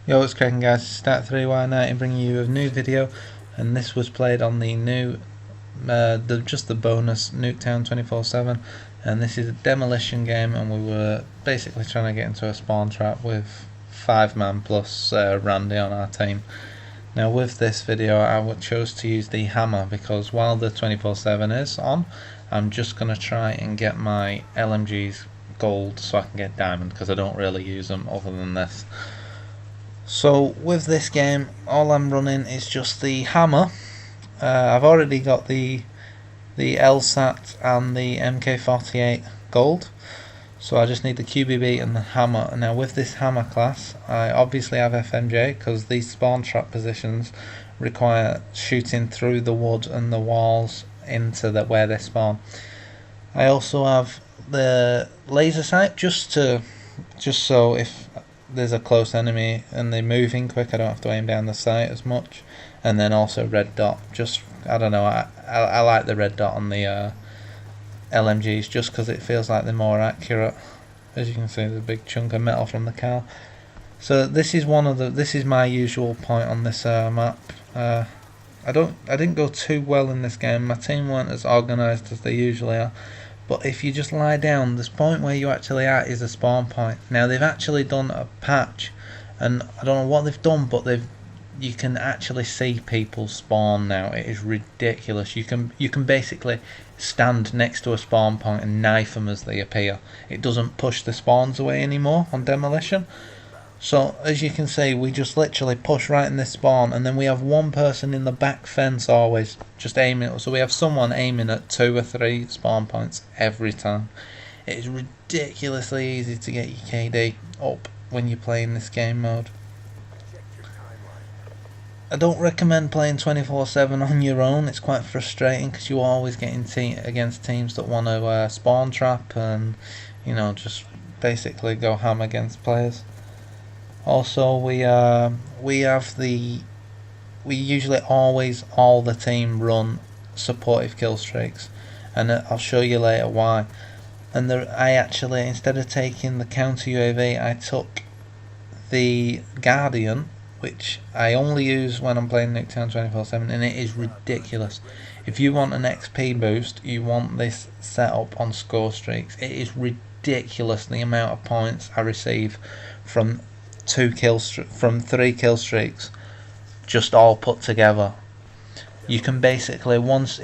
Yo, what's cracking guys, it's Start3Y90 bringing you a new video, and this was played on the new, just the bonus Nuketown 24/7, and this is a demolition game, and we were basically trying to get into a spawn trap with 5-man plus Randy on our team. Now with this video I chose to use the hammer because while the 24/7 is on, I'm just going to try and get my LMGs gold so I can get diamond, because I don't really use them other than this. So with this game, all I'm running is just the hammer. I've already got the LSAT and the MK48 gold, so I just need the QBB and the hammer. Now with this hammer class, I obviously have FMJ because these spawn trap positions require shooting through the wood and the walls into where they spawn. I also have the laser sight just so if there's a close enemy and they're moving quick, I don't have to aim down the sight as much. And then also red dot, just I don't know, I like the red dot on the LMGs just because it feels like they're more accurate. As you can see, there's a big chunk of metal from the car. So this is my usual point on this map. I didn't go too well in this game. My team weren't as organised as they usually are. But if you just lie down, this point where you actually are is a spawn point. Now they've actually done a patch, and I don't know what they've done, but you can actually see people spawn now. It is ridiculous. You can basically stand next to a spawn point and knife them as they appear. It doesn't push the spawns away anymore on demolition. So as you can see, we just literally push right in this spawn, and then we have one person in the back fence always just aiming. So we have someone aiming at 2 or 3 spawn points every time. It is ridiculously easy to get your KD up when you're playing this game mode. I don't recommend playing 24/7 on your own. It's quite frustrating because you're always getting against teams that want to spawn trap and, you know, just basically go ham against players. Also, we usually always all the team run supportive kill streaks, and I'll show you later why. And I actually, instead of taking the counter UAV, I took the Guardian, which I only use when I'm playing Nuketown 24/7, and it is ridiculous. If you want an XP boost, you want this set up on score streaks. It is ridiculous the amount of points I receive from 3 kill streaks, just all put together. You can basically,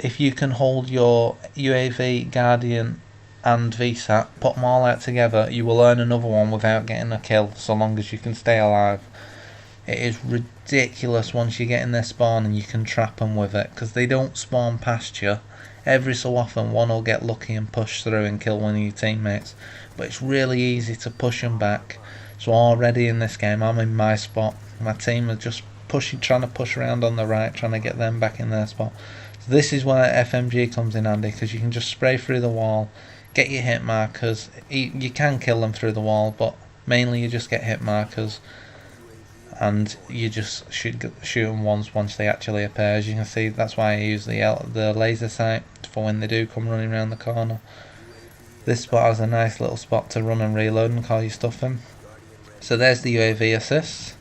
if you can hold your UAV, Guardian and VSAT, put them all out together, you will earn another one without getting a kill, so long as you can stay alive. It is ridiculous once you get in their spawn and you can trap them with it, because they don't spawn past you. Every so often one will get lucky and push through and kill one of your teammates, but it's really easy to push them back. So already in this game, I'm in my spot. My team are just trying to push around on the right, trying to get them back in their spot. So this is where FMG comes in handy, because you can just spray through the wall, get your hit markers. You can kill them through the wall, but mainly you just get hit markers, and you just shoot them once they actually appear. As you can see, that's why I use the laser sight for when they do come running around the corner. This spot has a nice little spot to run and reload and call your stuff in. So there's the UAV assists.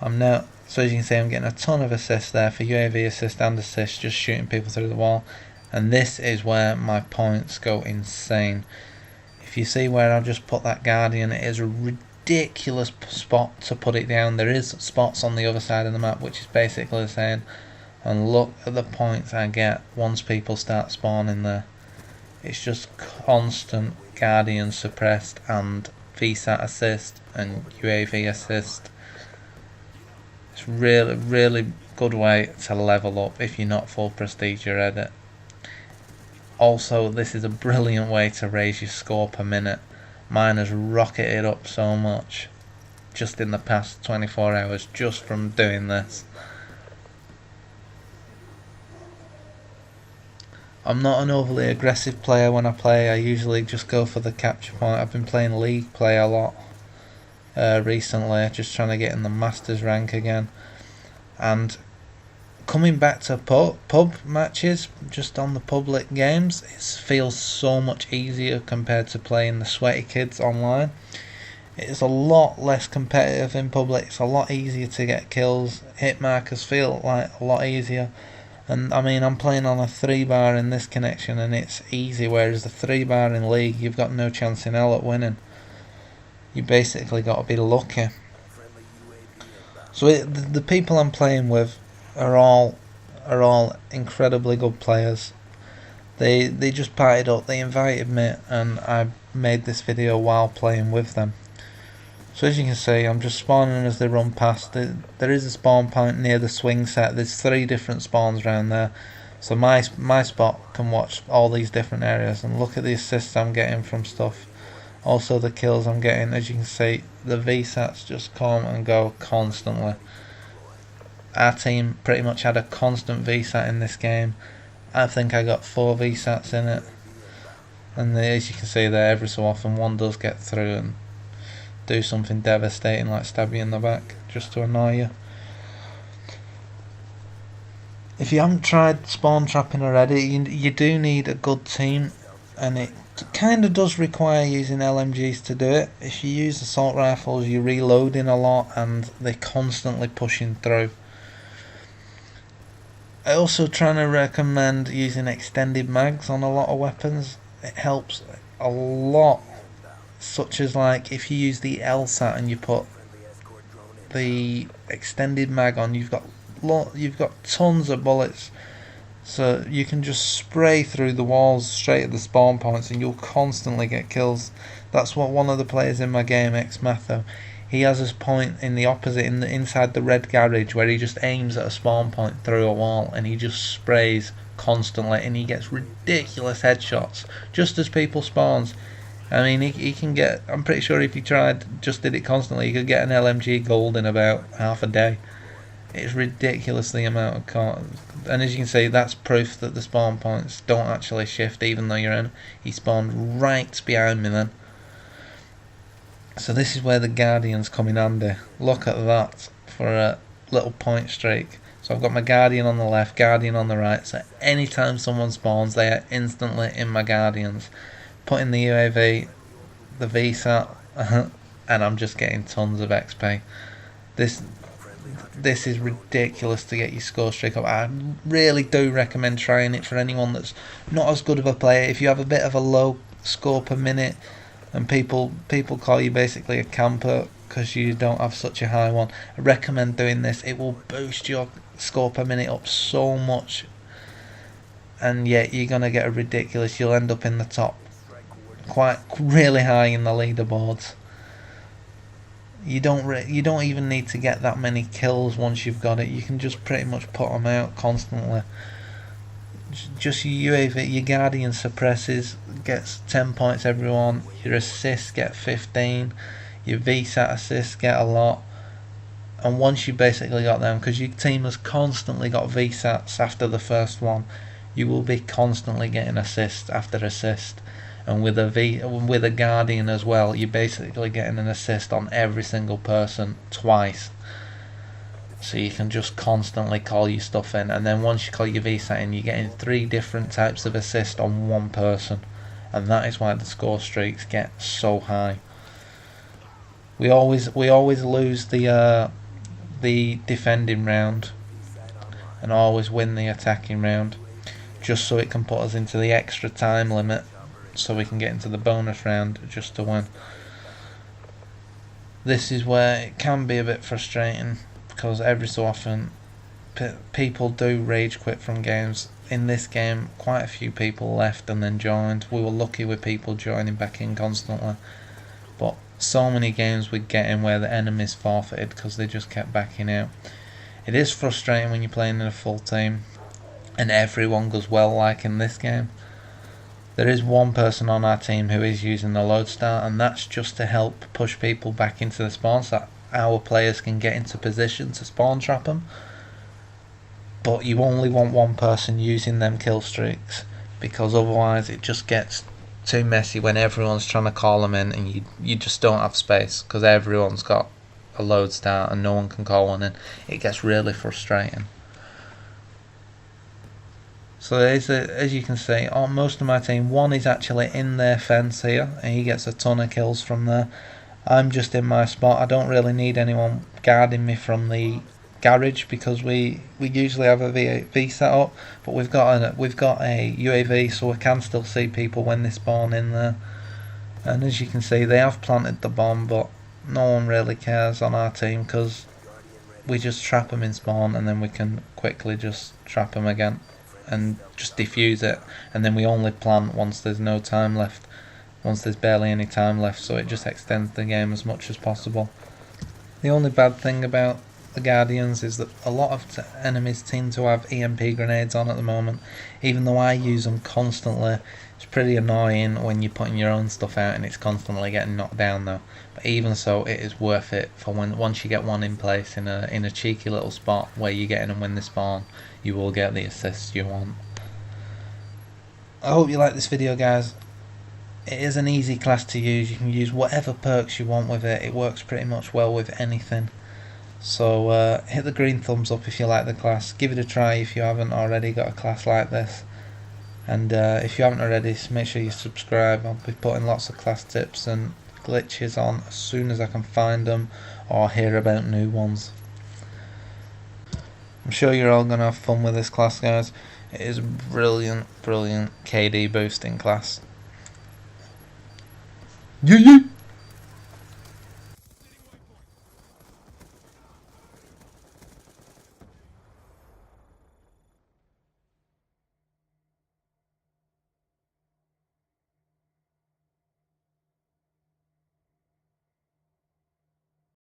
So as you can see, I'm getting a ton of assists there for UAV assist and assist, just shooting people through the wall. And this is where my points go insane. If you see where I've just put that Guardian, it is a ridiculous spot to put it down. There is spots on the other side of the map which is basically the same. And look at the points I get once people start spawning there. It's just constant Guardian suppressed and VSAT assist and UAV assist. It's really good way to level up if you're not full prestige your edit. Also, this is a brilliant way to raise your score per minute. Mine has rocketed up so much just in the past 24 hours just from doing this. I'm not an overly aggressive player when I play. I usually just go for the capture point. I've been playing league play a lot recently, just trying to get in the masters rank again. And coming back to pub matches, just on the public games, it feels so much easier compared to playing the sweaty kids online. It's a lot less competitive in public. It's a lot easier to get kills. Hit markers feel like a lot easier. And I mean, I'm playing on a 3-bar in this connection and it's easy, whereas the 3-bar in League, you've got no chance in hell at winning. You basically got to be lucky. So the people I'm playing with are all incredibly good players. They just partied up, they invited me, and I made this video while playing with them. So as you can see, I'm just spawning as they run past. There is a spawn point near the swing set. There's 3 different spawns around there. So my spot can watch all these different areas and look at the assists I'm getting from stuff. Also the kills I'm getting. As you can see, the VSATs just come and go constantly. Our team pretty much had a constant VSAT in this game. I think I got 4 VSATs in it. And as you can see there, every so often one does get through and do something devastating like stab you in the back just to annoy you. If you haven't tried spawn trapping already, you do need a good team, and it kind of does require using LMGs to do it. If you use assault rifles, you're reloading a lot and they're constantly pushing through. I also trying to recommend using extended mags on a lot of weapons. It helps a lot. Such as like if you use the LSAT and you put the extended mag on, you've got tons of bullets, so you can just spray through the walls straight at the spawn points and you'll constantly get kills. That's what one of the players in my game, X-Matho, he has his point in the opposite, inside the red garage, where he just aims at a spawn point through a wall and he just sprays constantly and he gets ridiculous headshots just as people spawns. I mean, he can get, I'm pretty sure if he just did it constantly, he could get an LMG gold in about half a day. It's ridiculous the amount of cards. And as you can see, that's proof that the spawn points don't actually shift even though you're in. He spawned right behind me then. So this is where the Guardians come in handy. Look at that for a little point streak. So I've got my Guardian on the left, Guardian on the right. So anytime someone spawns, they are instantly in my Guardians. Put in the UAV, the VSAT, and I'm just getting tons of XP. This is ridiculous to get your score streak up. I really do recommend trying it for anyone that's not as good of a player. If you have a bit of a low score per minute and people call you basically a camper because you don't have such a high one, I recommend doing this. It will boost your score per minute up so much, and yet you're gonna get a ridiculous, you'll end up in the top, quite really high in the leaderboards. You don't even need to get that many kills once you've got it. You can just pretty much put them out constantly. Just your UAV, your Guardian suppresses, gets 10 points everyone. Your assists get 15. Your VSAT assists get a lot. And once you basically got them, because your team has constantly got VSATs after the first one, you will be constantly getting assist after assist. And with a Guardian as well, you're basically getting an assist on every single person twice. So you can just constantly call your stuff in, and then once you call your VSAT in, you're getting 3 different types of assist on one person, and that is why the score streaks get so high. We always lose the defending round and always win the attacking round, just so it can put us into the extra time limit, so we can get into the bonus round just to win. This is where it can be a bit frustrating, because every so often people do rage quit from games. In this game, quite a few people left and then joined. We were lucky with people joining back in constantly, but so many games we're getting where the enemies forfeited because they just kept backing out. It is frustrating when you're playing in a full team and everyone goes well, like in this game. There is one person on our team who is using the lodestar, and that's just to help push people back into the spawn so that our players can get into position to spawn trap them. But you only want one person using them kill streaks, because otherwise it just gets too messy when everyone's trying to call them in and you just don't have space because everyone's got a lodestar and no one can call one in. It gets really frustrating. So as you can see, on most of my team, one is actually in their fence here, and he gets a ton of kills from there. I'm just in my spot. I don't really need anyone guarding me from the garage because we usually have a VAV set up, but we've got a UAV, so we can still see people when they spawn in there. And as you can see, they have planted the bomb, but no one really cares on our team because we just trap them in spawn, and then we can quickly just trap them again and just defuse it, and then we only plant once there's no time left, once there's barely any time left, so it just extends the game as much as possible. The only bad thing about the Guardians is that a lot of enemies seem to have EMP grenades on at the moment. Even though I use them constantly, it's pretty annoying when you're putting your own stuff out and it's constantly getting knocked down though. But even so, it is worth it for once you get one in place in a cheeky little spot where you're getting them when they spawn, you will get the assists you want. I hope you like this video, guys. It is an easy class to use. You can use whatever perks you want with it. It works pretty much well with anything. So hit the green thumbs up if you like the class. Give it a try if you haven't already got a class like this. And if you haven't already, make sure you subscribe. I'll be putting lots of class tips and glitches on as soon as I can find them or hear about new ones. I'm sure you're all going to have fun with this class, guys. It is a brilliant KD boosting class. Yeah.